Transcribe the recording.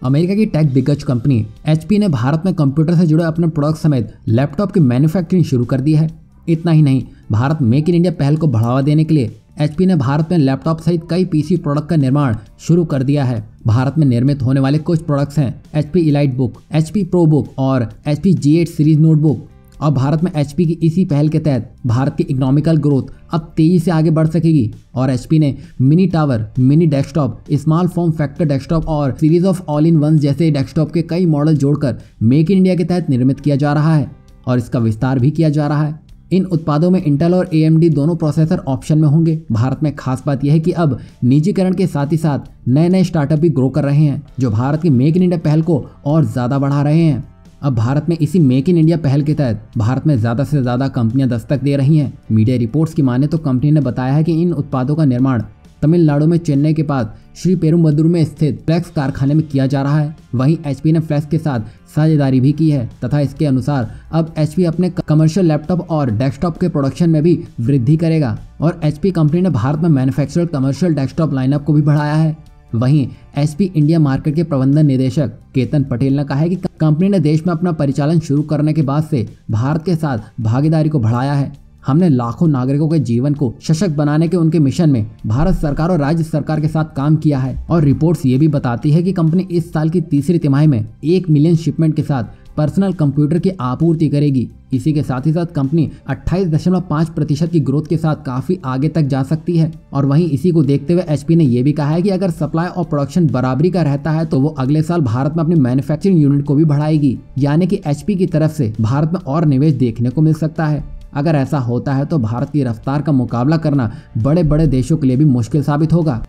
America की take दिग्गज company HP ने भारत में कंप्यूटर से जुड़े अपने प्रोडक्ट समेत लैपटॉप की मैन्युफैक्चरिंग शुरू कर दी है। इतना ही नहीं, भारत मेक इन इंडिया पहल को बढ़ावा देने के लिए HP ने भारत में लैपटॉप सहित कई PC प्रोडक्ट का निर्माण शुरू कर दिया है। भारत में निर्मित होने वाले कुछ प्रोडक्ट्स हैं HP Elite book, HP Pro book और HP G8 सीरीज नोटबुक। और भारत में HP की इसी पहल के तहत भारत की इकोनॉमिकल ग्रोथ अब तेजी से आगे बढ़ सकेगी और HP ने mini tower, mini desktop, small form factor desktop और series of all in one जैसे डेस्कटॉप के कई मॉडल जोड़कर मेक इन इंडिया के तहत निर्मित किया जा रहा है और इसका विस्तार भी किया जा रहा है। इन उत्पादों में इंटेल और AMD दोनों प्रोसेसर ऑप्शन में होंगे। भारत में खास बात यह है कि अब निजीकरण के साथ ही साथ नए नए स्टार्टअप भी ग्रो कर रहे हैं जो भारत की मेक इन इंडिया पहल को और ज़्यादा बढ़ा रहे हैं। अब भारत में इसी मेक इन इंडिया पहल के तहत भारत में ज़्यादा से ज़्यादा कंपनियां दस्तक दे रही हैं। मीडिया रिपोर्ट्स की माने तो कंपनी ने बताया है कि इन उत्पादों का निर्माण तमिलनाडु में चेन्नई के पास श्री पेरुम्बदूर में स्थित फ्लेक्स कारखाने में किया जा रहा है। वहीं HP ने फ्लेक्स के साथ साझेदारी भी की है तथा इसके अनुसार अब HP अपने कमर्शियल लैपटॉप और डेस्कटॉप के प्रोडक्शन में भी वृद्धि करेगा और HP कंपनी ने भारत में मैन्युफैक्चर्ड कमर्शियल डेस्कटॉप लाइनअप को भी बढ़ाया है। वहीं HP इंडिया मार्केट के प्रबंधन निदेशक केतन पटेल ने कहा है कि कंपनी ने देश में अपना परिचालन शुरू करने के बाद से भारत के साथ भागीदारी को बढ़ाया है। हमने लाखों नागरिकों के जीवन को सशक्त बनाने के उनके मिशन में भारत सरकार और राज्य सरकार के साथ काम किया है और रिपोर्ट्स ये भी बताती है कि कंपनी इस साल की तीसरी तिमाही में 1 मिलियन शिपमेंट के साथ पर्सनल कंप्यूटर की आपूर्ति करेगी। इसी के साथ ही साथ कंपनी 28.5% की ग्रोथ के साथ काफी आगे तक जा सकती है और वहीं इसी को देखते हुए HP ने यह भी कहा है कि अगर सप्लाई और प्रोडक्शन बराबरी का रहता है तो वो अगले साल भारत में अपनी मैन्युफैक्चरिंग यूनिट को भी बढ़ाएगी, यानी कि HP की तरफ से भारत में और निवेश देखने को मिल सकता है। अगर ऐसा होता है तो भारत की रफ्तार का मुकाबला करना बड़े बड़े देशों के लिए भी मुश्किल साबित होगा।